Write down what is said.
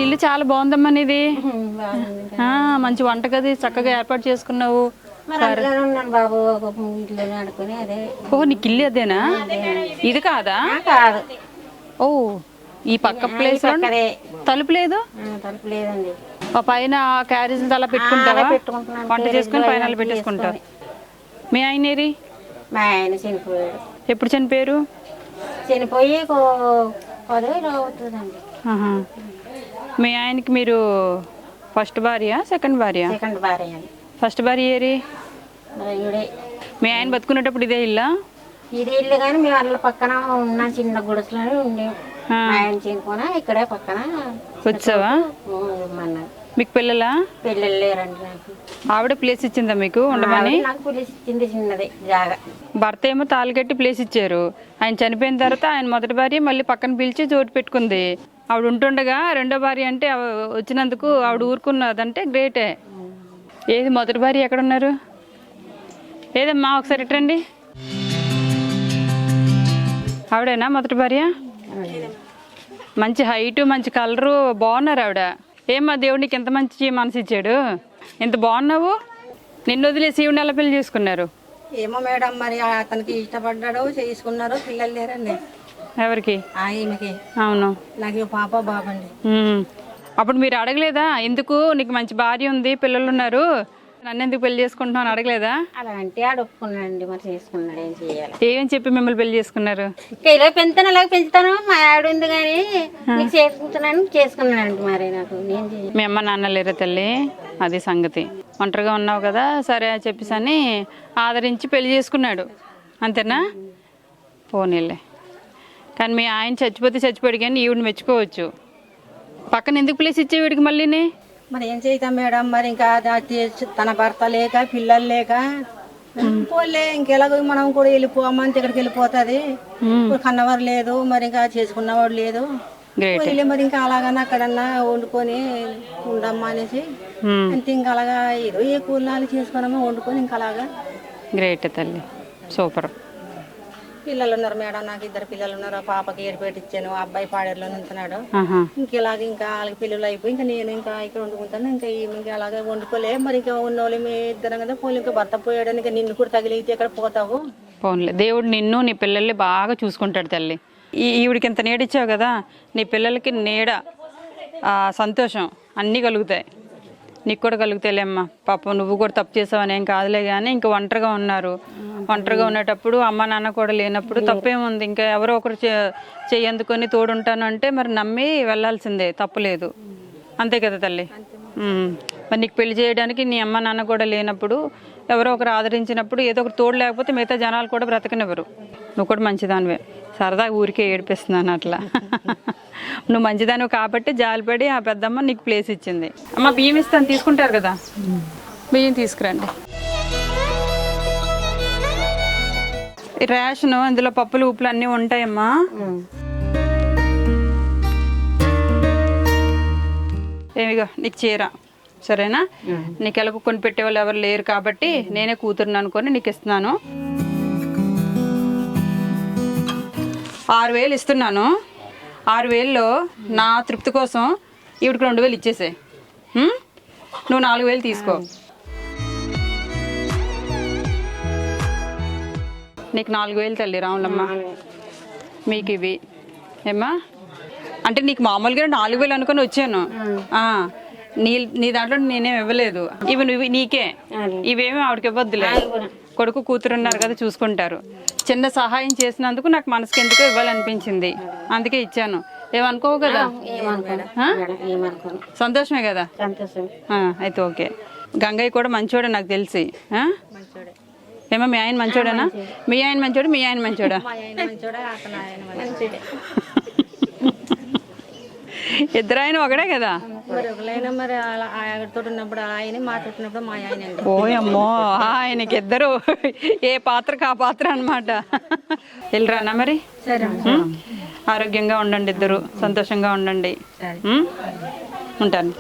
ఇల్లు చాలా బాగుందమ్మా ఇది. మంచి వంటగది చక్కగా ఏర్పాటు చేసుకున్నావు. బాబు ఇంట్లోనే ఆడుకుని అదే. ఓ నీకు ఇల్లు అదేనా? ఇది కాదా? కాదు. ఓ ఈ పక్క ప్లేస్ తలుపు లేదు? తలుపు లేదండి. పైన క్యారేజ్ అలా పెట్టుకుంటావా? వంట చేసుకుని పైన పెట్టేసుకుంటావు. మీ ఆయన ఏరి? మా ఆయన చనిపోయాడు. ఎప్పుడు చనిపోయారు? చనిపోయి 10 రోజులు అవుతుందండి. మీ ఆయనకి మీరు ఫస్ట్ భార్య సెకండ్ భార్య? సెకండ్ భార్య అండి. ఫస్ట్ భార్య ఏరి? మీ ఆయన బతుకునేటప్పుడు ఇదే ఇల్లా? ఇదే ఇల్లు కానీ మేము వాళ్ళ పక్కన ఉన్న చిన్న గుడిసెలోనే ఉండే. ఆయన చనిపోయినా ఇక్కడే పక్కన వచ్చావా? మీకు పిల్లలా? పిల్లలు లేరండి నాకు. ఆవిడ ప్లేస్ ఇచ్చిందా మీకు ఉండమని? నాకు ప్లేస్ ఇచ్చింది, చిన్నది జాగా. భర్త ఏమో తాళి ప్లేస్ ఇచ్చారు. ఆయన చనిపోయిన తర్వాత ఆయన మొదటి భార్య మళ్ళీ పక్కన పిలిచి చోటు పెట్టుకుంది. ఆవిడ ఉంటుండగా రెండో భార్య అంటే వచ్చినందుకు ఆవిడ ఊరుకున్నదంటే గ్రేటే. ఏది మొదటి భార్య ఎక్కడున్నారు? ఏదమ్మా ఒకసారి ఇట్రండి. ఆవిడేనా మొదటి భార్య? మంచి హైటు మంచి కలరు బాగున్నారు ఆవిడ. ఏమ్మా దేవుడు నీకు ఎంత మంచి మనసు ఇచ్చాడు, ఎంత బాగున్నావు. నిన్ను వదిలేసి ఈవిడ ఎలా పెళ్లి చేసుకున్నారు? ఏమో మేడం, మరి అతనికి ఇష్టపడ్డాడు, చేసుకున్నారు. పిల్లలు లేరండి. ఎవరికి? ఈమెకి. అవును, నాకు పాప బాబండి. అప్పుడు మీరు అడగలేదా ఎందుకు నీకు మంచి భార్య ఉంది పిల్లలు ఉన్నారు నన్ను ఎందుకు పెళ్లి చేసుకుంటున్నావు అని అడగలేదా? అలా అంటే అడుక్కున్నాడండి, మరి చేసుకున్నాడు. ఏం చేయాలి? ఏం చెప్పి మిమ్మల్ని పెళ్లి చేసుకున్నారు? ఇలా పెంచుతాను అలాగే పెంచుతాను, మా ఆవిడ ఉంది కానీ నీకు చేసుకుంటున్నాను చేసుకున్నానండి. మరి నాకు నేను మీ అమ్మ నాన్న లేరా తల్లి? అది సంగతి. ఒంటరిగా ఉన్నావు కదా, సరే చెప్పేసని ఆదరించి పెళ్లి చేసుకున్నాడు అంతేనా? పోనీలే. కానీ మీ ఆయన చచ్చిపోతే చచ్చిపోయాడు కానీ ఈవిడిని మెచ్చుకోవచ్చు. పక్కన ఎందుకు ప్లేస్ ఇచ్చే వీడికి మళ్ళీని? మరి ఏం చేద్దాం మేడం, మరి ఇంకా తన భర్త లేక పిల్లలు లేక పోలే ఇంకెలాగో మనం కూడా వెళ్ళిపోమంటే ఇక్కడికి వెళ్ళిపోతుంది. కన్నవారు లేదు, మరి ఇంకా చేసుకున్నవాడు లేదు. మరి ఇంకా అలాగన్నా అక్కడన్నా వండుకొని ఉండమ్మా అనేసి అంతే. ఇంకా అలాగా ఏదో ఏ కూరలు చేసుకున్నామో వండుకొని ఇంకా అలాగా. గ్రేట్ తల్లి, సూపర్. పిల్లలు ఉన్నారు మేడం, నాకు 2 పిల్లలు ఉన్నారు. పాపకి ఏడుపేట ఇచ్చాను, అబ్బాయి పాడేరులో ఉంటున్నాడు. ఇంకెలాగ ఇంకా వాళ్ళకి పిల్లలు అయిపోయి ఇంకా నేను ఇంకా ఇక్కడ వండుకుంటాను. ఇంకా అలాగే వండుకోలే. మరి ఇంకా ఉన్నోళ్ళు మీ ఇద్దరం కదా పోలే. ఇంకా భర్త పోయాడని ఇంకా నిన్ను కూడా తగిలితే ఎక్కడ పోతావు? పోన్లే, దేవుడు నిన్ను నీ పిల్లల్ని బాగా చూసుకుంటాడు తల్లి. ఈవిడికి ఇంత నీడిచ్చావు కదా, నీ పిల్లలకి నీడ సంతోషం అన్నీ కలుగుతాయి. నీకు కూడా కలుగుతాయిలేమ్మా. పాపం నువ్వు కూడా తప్పు చేసావని ఏం కాదులే. కానీ ఇంకా ఒంటరిగా ఉన్నారు. ఒంటరిగా ఉండేటప్పుడు అమ్మ నాన్న కూడా లేనప్పుడు తప్పేముంది? ఇంకా ఎవరో ఒకరు చెయ్యందుకొని తోడుంటాను అంటే మరి నమ్మి వెళ్ళాల్సిందే, తప్పులేదు. అంతే కదా తల్లి? మరి నీకు పెళ్లి చేయడానికి నీ అమ్మ నాన్న కూడా లేనప్పుడు ఎవరో ఒకరు ఆదరించినప్పుడు ఏదో ఒకరు తోడు లేకపోతే మిగతా జనాలు కూడా బ్రతకనివ్వరు. నువ్వు కూడా మంచిదానివే. సరదాగా ఊరికే ఏడిపిస్తున్నాను అట్లా. నువ్వు మంచిదానివి కాబట్టి జాలిపడి ఆ పెద్దమ్మ నీకు ప్లేస్ ఇచ్చింది. అమ్మ బియ్యం ఇస్తాను, తీసుకుంటారు కదా, బియ్యం తీసుకురండి. రేషను ఇందులో పప్పులు ఉప్పులు అన్నీ ఉంటాయమ్మా. ఏమిగో నీకు చీర, సరేనా? నీకు ఎలాగో కొని పెట్టేవాళ్ళు ఎవరు లేరు కాబట్టి నేనే కూతురుని అనుకొని నీకు ఇస్తున్నాను. 6,000 ఇస్తున్నాను. 6,000లో నా తృప్తి కోసం ఈవిడికి 2,000 ఇచ్చేసే. నువ్వు 4,000 తీసుకో. నీకు 4,000 తల్లి రాములమ్మ. మీకు ఇవి ఏమ్మా అంటే నీకు మామూలుగా 4,000 అనుకొని వచ్చాను. నీ దాంట్లో నేనేం ఇవ్వలేదు. ఇవి నువ్వు నీకే, ఇవేమి ఆవిడకి ఇవ్వద్దులే. కొడుకు కూతురు ఉన్నారు కదా, చూసుకుంటారు. చిన్న సహాయం చేసినందుకు నాకు మనసుకి ఎందుకో ఇవ్వాలనిపించింది, అందుకే ఇచ్చాను. ఏమనుకోవు కదా? సంతోషమే కదా? అయితే ఓకే. గంగయ్య కూడా మంచోడే నాకు తెలిసి. ఏమో మీ ఆయన మంచోడేనా? మీ ఆయన మంచోడు, మీ ఆయన మంచోడా? ఇద్దరు ఆయన ఒకడే కదా? ఓయమ్మో, ఆయనకి ఇద్దరు ఏ పాత్రకు ఆ పాత్ర అనమాట. వెళ్ళరానా మరి? ఆరోగ్యంగా ఉండండి, ఇద్దరు సంతోషంగా ఉండండి. ఉంటాను.